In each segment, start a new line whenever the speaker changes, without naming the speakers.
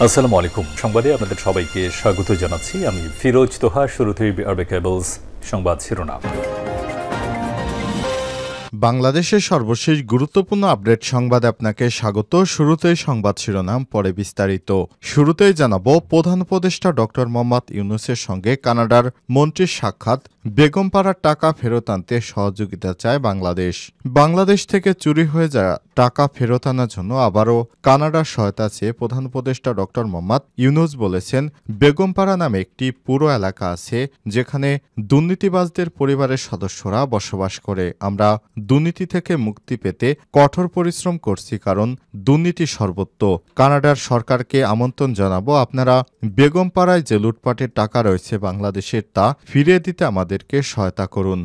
আসসালামু আলাইকুম। সংবাদে আপনাদের সবাইকে স্বাগত জানাচ্ছি। আমি ফিরোজ তোহা। শুরুতেই আরবে কেবলস সংবাদ শিরোনাম।
বাংলাদেশের সর্বশেষ গুরুত্বপূর্ণ আপডেট সংবাদে আপনাকে স্বাগত। শুরুতেই সংবাদ শিরোনাম, পরে বিস্তারিত। শুরুতেই জানাবো, প্রধান উপদেষ্টা ডক্টর মোহাম্মদ ইউনূসের সঙ্গে কানাডার মন্ত্রীর সাক্ষাৎ। বেগমপাড়ার টাকা ফেরত আনতে সহযোগিতা চায় বাংলাদেশ। বাংলাদেশ থেকে চুরি হয়ে যাওয়া টাকা ফেরত আনার জন্য আবারও কানাডার সহায়তা চেয়ে প্রধান উপদেষ্টা ডক্টর মোহাম্মদ ইউনূস বলেছেন, বেগমপাড়া নামে একটি পুরো এলাকা আছে যেখানে দুর্নীতিবাজদের পরিবারের সদস্যরা বসবাস করে। আমরা দুর্নীতি থেকে মুক্তি পেতে কঠোর পরিশ্রম করছি, কারণ দুর্নীতি সর্বত্র। কানাডার সরকারকে আমন্ত্রণ জানাবো, আপনারা বেগমপাড়ায় যে লুটপাটের টাকা রয়েছে বাংলাদেশের, তা ফিরিয়ে দিতে আমাদেরকে সহায়তা করুন।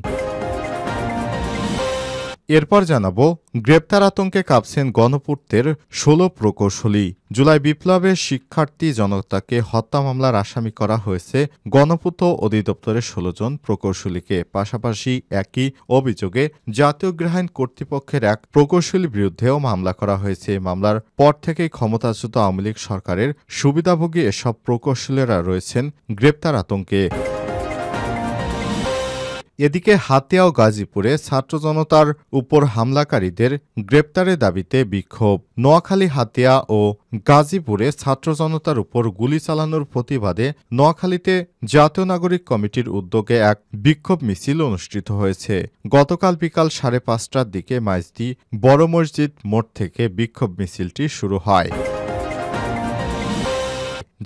এরপর জানাবো, গ্রেপ্তার আতঙ্কে কাঁপছেন গণপূর্তের ১৬ প্রকৌশলী। জুলাই বিপ্লবের শিক্ষার্থী জনতাকে হত্যা মামলার আসামি করা হয়েছে গণপূর্ত অধিদপ্তরের ১৬ জন প্রকৌশলীকে। পাশাপাশি একই অভিযোগে জাতীয় গৃহায়ণ কর্তৃপক্ষের এক প্রকৌশলীর বিরুদ্ধেও মামলা করা হয়েছে। মামলার পর থেকেই ক্ষমতাচ্যুত আওয়ামী লীগ সরকারের সুবিধাভোগী এসব প্রকৌশলীরা রয়েছেন গ্রেপ্তার আতঙ্কে। এদিকে হাতিয়া ও গাজীপুরে ছাত্র জনতার উপর হামলাকারীদের গ্রেপ্তারের দাবিতে বিক্ষোভ। নোয়াখালী, হাতিয়া ও গাজীপুরে ছাত্র জনতার উপর গুলি চালানোর প্রতিবাদে নোয়াখালীতে জাতীয় নাগরিক কমিটির উদ্যোগে এক বিক্ষোভ মিছিল অনুষ্ঠিত হয়েছে। গতকাল বিকাল ৫:৩০টার দিকে মাইজদী বড় মসজিদ মোড় থেকে বিক্ষোভ মিছিলটি শুরু হয়।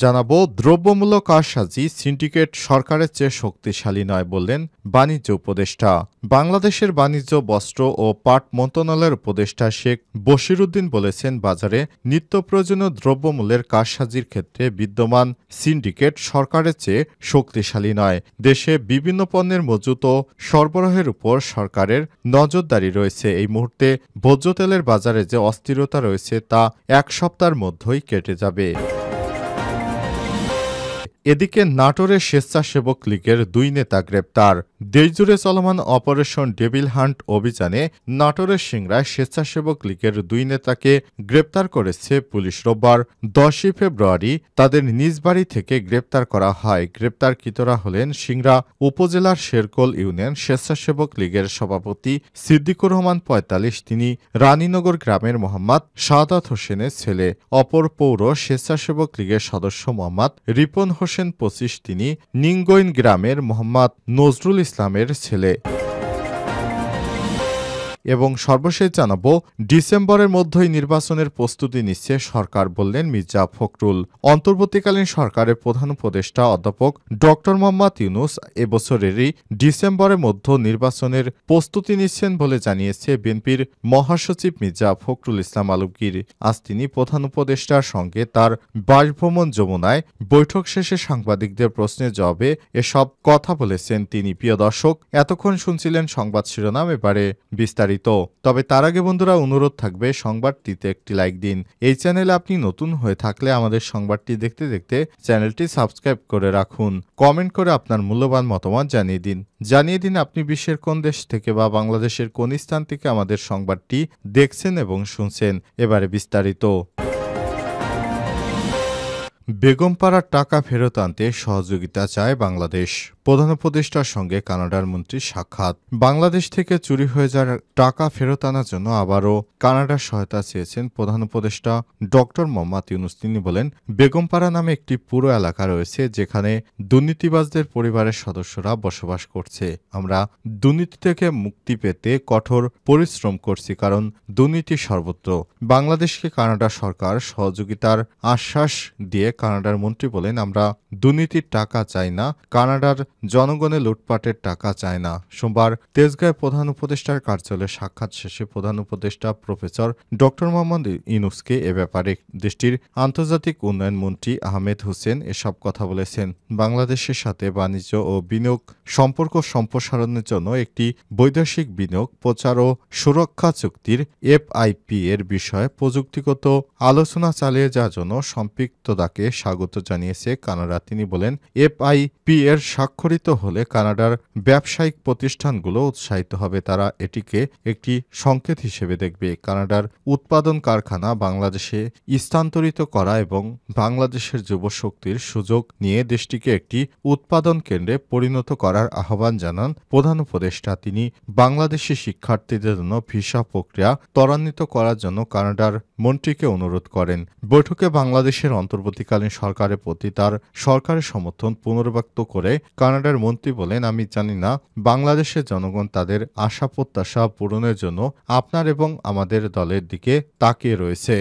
জানাবো, দ্রব্যমূল্য কারসাজি সিন্ডিকেট সরকারের চেয়ে শক্তিশালী নয় বললেন বাণিজ্য উপদেষ্টা। বাংলাদেশের বাণিজ্য, বস্ত্র ও পাট মন্ত্রণালয়ের উপদেষ্টা শেখ বশিরউদ্দিন বলেছেন, বাজারে নিত্য প্রয়োজনীয় দ্রব্যমূল্যের কারসাজির ক্ষেত্রে বিদ্যমান সিন্ডিকেট সরকারের চেয়ে শক্তিশালী নয়। দেশে বিভিন্ন পণ্যের মজুত ও সরবরাহের উপর সরকারের নজরদারি রয়েছে। এই মুহূর্তে ভোজ্য তেলের বাজারে যে অস্থিরতা রয়েছে তা এক সপ্তাহের মধ্যেই কেটে যাবে। এদিকে নাটোরের স্বেচ্ছাসেবক লীগের ২ নেতা গ্রেপ্তার। দেশজুড়ে চলমান অপারেশন ডেভিল হান্ট অভিযানে নাটোরের সিংড়ায় স্বেচ্ছাসেবক লীগের ২ নেতাকে গ্রেপ্তার করেছে পুলিশ। রোববার ১০ই ফেব্রুয়ারি তাদের নিজ বাড়ি থেকে গ্রেপ্তার করা হয়। গ্রেপ্তারকৃতরা হলেন সিংড়া উপজেলার শেরকোল ইউনিয়ন স্বেচ্ছাসেবক লীগের সভাপতি সিদ্দিকুর রহমান ৪৫। তিনি রানীনগর গ্রামের মোহাম্মদ সাদাত হোসেনের ছেলে। অপর পৌর স্বেচ্ছাসেবক লীগের সদস্য মোহাম্মদ রিপন হোসেন ২৫। তিনি নিঙ্গইন গ্রামের মোহাম্মদ নজরুল ইসলামের ছেলে। এবং সর্বশেষ জানাবো, ডিসেম্বরের মধ্যেই নির্বাচনের প্রস্তুতি নিচ্ছে সরকার বললেন মির্জা ফখরুল। অন্তর্বর্তীকালীন সরকারের প্রধান উপদেষ্টা অধ্যাপক ডক্টর মোহাম্মদ ইউনূস এবছরেরই ডিসেম্বরের মধ্যে নির্বাচনের প্রস্তুতি নিচ্ছেন বলে জানিয়েছে বিএনপির মহাসচিব মির্জা ফখরুল ইসলাম আলমগীর। আজ তিনি প্রধান উপদেষ্টার সঙ্গে তার বাসভবন যমুনায় বৈঠক শেষে সাংবাদিকদের প্রশ্নের জবাবে এসব কথা বলেছেন তিনি। প্রিয় দর্শক, এতক্ষণ শুনছিলেন সংবাদ শিরোনাম, এবারে বিস্তারিত। তবে তার আগে বন্ধুরা, অনুরোধ থাকবে সংবাদটিতে একটি লাইক দিন। এই চ্যানেলে আপনি নতুন হয়ে থাকলে আমাদের সংবাদটি দেখতে দেখতে চ্যানেলটি সাবস্ক্রাইব করে রাখুন। কমেন্ট করে আপনার মূল্যবান মতামত জানিয়ে দিন আপনি বিশ্বের কোন দেশ থেকে বা বাংলাদেশের কোন স্থান থেকে আমাদের সংবাদটি দেখছেন এবং শুনছেন। এবারে বিস্তারিত। বেগমপাড়ার টাকা ফেরত আনতে সহযোগিতা চায় বাংলাদেশ। প্রধান উপদেষ্টার সঙ্গে কানাডার মন্ত্রীর সাক্ষাৎ। বাংলাদেশ থেকে চুরি হয়ে যাওয়া টাকা ফেরত আনার জন্য আবারও কানাডার সহায়তা চেয়েছেন প্রধান উপদেষ্টা ডক্টর মোহাম্মদ ইউনূস। তিনি বলেন, বেগমপাড়া নামে একটি পুরো এলাকা রয়েছে যেখানে দুর্নীতিবাজদের পরিবারের সদস্যরা বসবাস করছে। আমরা দুর্নীতি থেকে মুক্তি পেতে কঠোর পরিশ্রম করছি, কারণ দুর্নীতি সর্বত্র। বাংলাদেশকে কানাডা সরকার সহযোগিতার আশ্বাস দিয়ে কানাডার মন্ত্রী বলেন, আমরা দুর্নীতির টাকা চাই না, কানাডার জনগণের লুটপাটের টাকা চায় না। সোমবার তেজগাঁয়ে প্রধান উপদেষ্টার কার্যালয়ে সাক্ষাৎ শেষে প্রধান উপদেষ্টা প্রফেসর ডক্টর মোহাম্মদ ইউনূসকে এ ব্যাপারে দেশটির আন্তর্জাতিক উন্নয়ন মন্ত্রী আহমেদ হোসেন এসব কথা বলেছেন। বাংলাদেশের সাথে বাণিজ্য ও বিনিয়োগ সম্পর্ক সম্প্রসারণের জন্য একটি বৈদেশিক বিনিয়োগ প্রচার ও সুরক্ষা চুক্তির FIP এর বিষয়ে প্রযুক্তিগত আলোচনা চালিয়ে যাওয়ার জন্য সম্পৃক্ততাকে স্বাগত জানিয়েছে কানাডা। তিনি বলেন, FIP এর স্বাক্ষর মুখরিত হলে কানাডার ব্যবসায়িক প্রতিষ্ঠানগুলো উৎসাহিত হবে। তারা এটিকে একটি সংকেত হিসেবে দেখবে। কানাডার উৎপাদন কারখানা বাংলাদেশে স্থানান্তরিত করা এবং বাংলাদেশের যুবশক্তির সুযোগ নিয়ে দেশটিকে একটি উৎপাদন কেন্দ্রে পরিণত করার আহ্বান জানান প্রধান উপদেষ্টা। তিনি বাংলাদেশি শিক্ষার্থীদের জন্য ভিসা প্রক্রিয়া ত্বরান্বিত করার জন্য কানাডার মন্ত্রীকে অনুরোধ করেন। বৈঠকে বাংলাদেশের অন্তর্বর্তীকালীন সরকারের প্রতি তার সরকারের সমর্থন পুনর্ব্যক্ত করে কানাডার মন্ত্রী বলেন, আমি জানি না বাংলাদেশের জনগণ তাদের আশা প্রত্যাশা পূরণের জন্য আপনার এবং আমাদের দলের দিকে তাকিয়ে রয়েছে।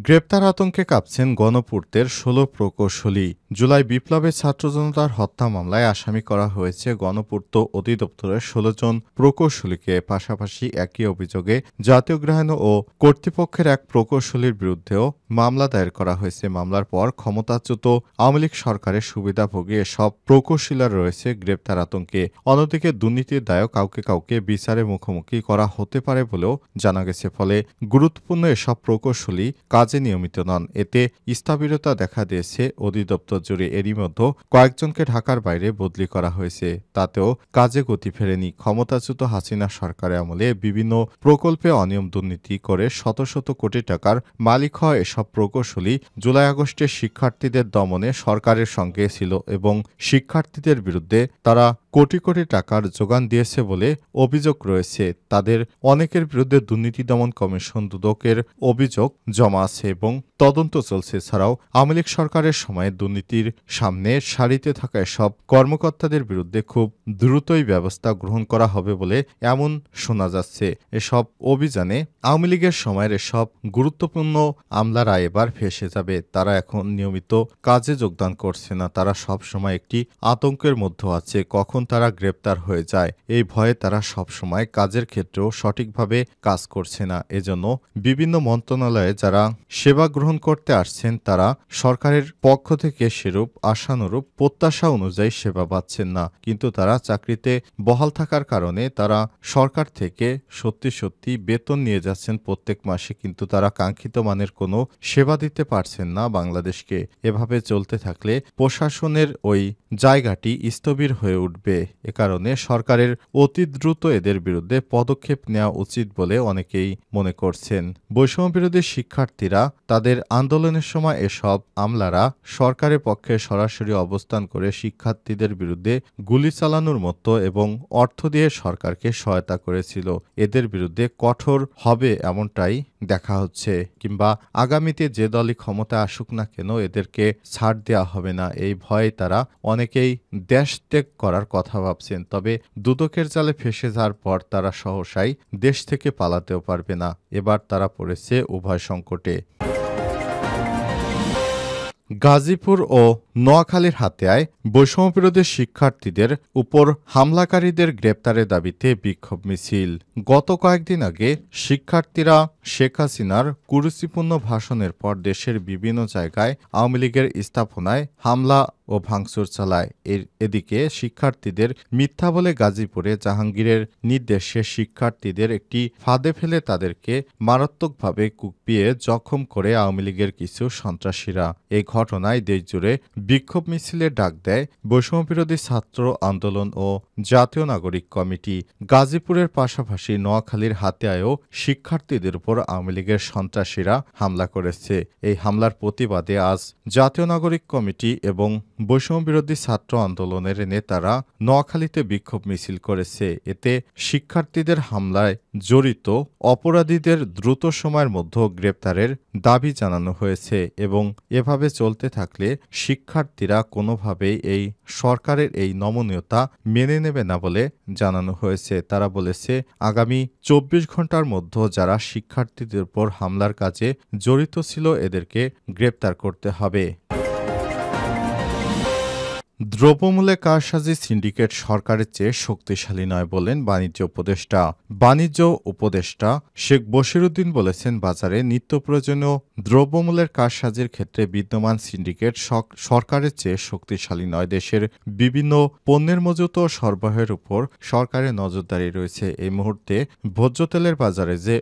গ্রেপ্তার আতঙ্কে কাঁপছেন গণপূর্তের ১৬ প্রকৌশলী। জুলাই বিপ্লবের ছাত্র জনতার হত্যা মামলায় আসামি করা হয়েছে গণপূর্ত অধিদপ্তরের ১৬ জন প্রকৌশলীকে। পাশাপাশি একই অভিযোগে জাতীয় গৃহায়ন ও কর্তৃপক্ষের এক প্রকৌশলীর বিরুদ্ধেও মামলা দায়ের করা হয়েছে। মামলার পর ক্ষমতাচ্যুত আওয়ামী লীগ সরকারের সুবিধাভোগী এসব প্রকৌশলীরা রয়েছে গ্রেপ্তার আতঙ্কে। অন্যদিকে দুর্নীতির দায়ে কাউকে কাউকে বিচারের মুখোমুখি করা হতে পারে বলেও জানা গেছে। ফলে গুরুত্বপূর্ণ এসব প্রকৌশলী কাজে নিয়মিত নন। এতে স্থবিরতা দেখা দিয়েছে অধিদপ্তর জুড়ে। এরই মধ্যে কয়েকজনকে ঢাকার বাইরে বদলি করা হয়েছে, তাতেও কাজে গতি ফেরেনি। ক্ষমতাচ্যুত হাসিনা সরকারের আমলে বিভিন্ন প্রকল্পে অনিয়ম দুর্নীতি করে শত শত কোটি টাকার মালিক হওয়া এসব প্রকৌশলী জুলাই আগস্টে শিক্ষার্থীদের দমনে সরকারের সঙ্গে ছিল এবং শিক্ষার্থীদের বিরুদ্ধে তারা কোটি কোটি টাকার যোগান দিয়েছে বলে অভিযোগ রয়েছে। তাদের অনেকের বিরুদ্ধে দুর্নীতি দমন কমিশন দুদকের অভিযোগ জমা আছে এবং তদন্ত চলছে। এছাড়াও আওয়ামী লীগ সরকারের সময় দুর্নীতির সামনে সারিতে থাকা এসব কর্মকর্তাদের বিরুদ্ধে খুব দ্রুতই ব্যবস্থা গ্রহণ করা হবে বলে এমন শোনা যাচ্ছে। এসব অভিযানে আওয়ামী লীগের সময়ের এসব গুরুত্বপূর্ণ আমলারা এবার ফেঁসে যাবে। তারা এখন নিয়মিত কাজে যোগদান করছে না। তারা সব সময় একটি আতঙ্কের মধ্যে আছে, কখন তারা গ্রেপ্তার হয়ে যায়। এই ভয়ে তারা সব সময় কাজের ক্ষেত্রেও সঠিকভাবে কাজ করছে না। এজন্য বিভিন্ন মন্ত্রণালয়ে যারা সেবা গ্রহণ করতে আসছেন তারা সরকারের পক্ষ থেকে সেরূপ আশানুরূপ প্রত্যাশা অনুযায়ী সেবা পাচ্ছেন না। কিন্তু তারা চাকরিতে বহাল থাকার কারণে তারা সরকার থেকে সত্যি সত্যি বেতন নিয়ে যাচ্ছেন প্রত্যেক মাসে, কিন্তু তারা কাঙ্ক্ষিত মানের কোনো সেবা দিতে পারছেন না বাংলাদেশকে। এভাবে চলতে থাকলে প্রশাসনের ওই জায়গাটি স্থবির হয়ে উঠবে। এ কারণে সরকারের অতি দ্রুত এদের বিরুদ্ধে পদক্ষেপ নেওয়া উচিত বলে অনেকেই মনে করছেন। বৈষম্যবিরোধী শিক্ষার্থীরা তাদের আন্দোলনের সময় এসব আমলারা সরকারের পক্ষে সরাসরি অবস্থান করে শিক্ষার্থীদের বিরুদ্ধে গুলি চালানোর মতো এবং অর্থ দিয়ে সরকারকে সহায়তা করেছিল। এদের বিরুদ্ধে কঠোর হবে এমনটাই দেখা হচ্ছে, কিংবা আগামীতে যে দলই ক্ষমতা আসুক না কেন এদেরকে ছাড় দেওয়া হবে না। এই ভয়ে তারা অনেকেই দেশ ত্যাগ করার কথা ভাবছেন। তবে দুদকের জালে ফেঁসে যাওয়ার পর তারা সহসাই দেশ থেকে পালাতেও পারবে না। এবার তারা পড়েছে উভয় সংকটে। গাজীপুর ও নোয়াখালীর হাতিয়ায় বৈষম্যবিরোধী শিক্ষার্থীদের উপর হামলাকারীদের গ্রেপ্তারের দাবিতে বিক্ষোভ মিছিল। গত কয়েকদিন আগে শিক্ষার্থীরা শেখ হাসিনার কুরুচিপূর্ণ ভাষণের পর দেশের বিভিন্ন জায়গায় আওয়ামী লীগের স্থাপনায় হামলা ও ভাঙচুর চালায়। এদিকে শিক্ষার্থীদের মিথ্যা বলে গাজীপুরে জাহাঙ্গীরের নির্দেশে শিক্ষার্থীদের একটি ফাঁদে ফেলে তাদেরকে মারাত্মকভাবে কুপিয়ে জখম করে আওয়ামী লীগের কিছু সন্ত্রাসীরা। এই ঘটনায় দেশজুড়ে বিক্ষোভ মিছিলের ডাক দেয় বৈষম্যবিরোধী ছাত্র আন্দোলন ও জাতীয় নাগরিক কমিটি। গাজীপুরের পাশাপাশি নোয়াখালীর হাতিয়ায়ও শিক্ষার্থীদের উপর আওয়ামী লীগের সন্ত্রাসীরা হামলা করেছে। এই হামলার প্রতিবাদে আজ জাতীয় নাগরিক কমিটি এবং বৈষম্যবিরোধী ছাত্র আন্দোলনের নেতারা নোয়াখালীতে বিক্ষোভ মিছিল করেছে। এতে শিক্ষার্থীদের হামলায় জড়িত অপরাধীদের দ্রুত সময়ের মধ্যে গ্রেপ্তারের দাবি জানানো হয়েছে এবং এভাবে চলতে থাকলে শিক্ষার্থীরা কোনোভাবেই এই সরকারের এই নমনীয়তা মেনে নেবে না বলে জানানো হয়েছে। তারা বলেছে আগামী ২৪ ঘন্টার মধ্যে যারা শিক্ষার্থীদের উপর হামলার কাজে জড়িত ছিল এদেরকে গ্রেপ্তার করতে হবে। দ্রব্যমূল্যে কারসাজি সিন্ডিকেট সরকারের চেয়ে শক্তিশালী নয় বলেন বাণিজ্য উপদেষ্টা শেখ বশিরউদ্দিন বলেছেন, বাজারে নিত্য প্রয়োজনীয় দ্রব্যমূল্যের কারসাজির ক্ষেত্রে বিদ্যমান সিন্ডিকেট সরকারের চেয়ে শক্তিশালী নয়। দেশের বিভিন্ন পণ্যের মজুত ও সরবরাহের উপর সরকারের নজরদারি রয়েছে। এই মুহূর্তে ভোজ্য তেলের বাজারে যে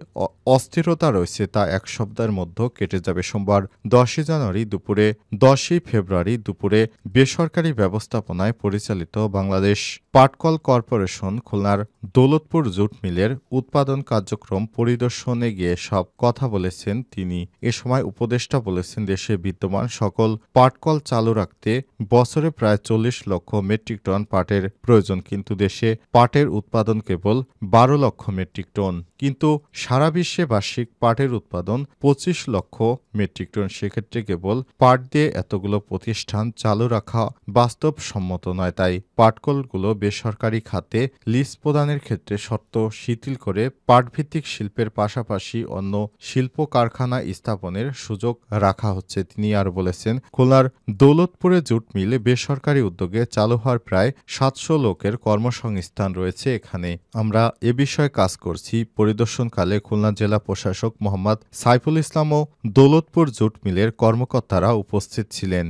অস্থিরতা রয়েছে তা এক সপ্তাহের মধ্যে কেটে যাবে। সোমবার 10ই ফেব্রুয়ারি দুপুরে বেসরকারি ব্যবস্থাপনায় পরিচালিত বাংলাদেশ পাটকল কর্পোরেশন খুলনার দৌলতপুর জুট মিলের উৎপাদন কার্যক্রম পরিদর্শনে গিয়ে সব কথা বলেছেন তিনি। এ সময় উপদেষ্টা বলেছেন, দেশে বিদ্যমান সকল পাটকল চালু রাখতে বছরে প্রায় 40 লক্ষ মেট্রিক টন পাটের প্রয়োজন, কিন্তু দেশে পাটের উৎপাদন কেবল 12 লক্ষ মেট্রিক টন। কিন্তু সারা বিশ্বে বার্ষিক পাটের উৎপাদন 25 লক্ষ মেট্রিক টন। সেক্ষেত্রে কেবল পাট দিয়ে এতগুলো প্রতিষ্ঠান চালু রাখা বাস্তবসম্মত নয়। তাই পাটকলগুলো বেসরকারি খাতে লিজ প্রদানের ক্ষেত্রে শর্ত শিথিল করে পাটভিত্তিক শিল্পের পাশাপাশি অন্য শিল্প কারখানা স্থাপনের সুযোগ রাখা হচ্ছে। তিনি আরও বলেছেন, খুলনার দৌলতপুরে জুট মিল বেসরকারি উদ্যোগে চালু হওয়ার প্রায় 700 লোকের কর্মসংস্থান রয়েছে এখানে। আমরা এ বিষয়ে কাজ করছি। পরিদর্শনকালে খুলনা জেলা প্রশাসক মোহাম্মদ সাইফুল ইসলাম ও দৌলতপুর জুট মিলের কর্মকর্তারা উপস্থিত ছিলেন।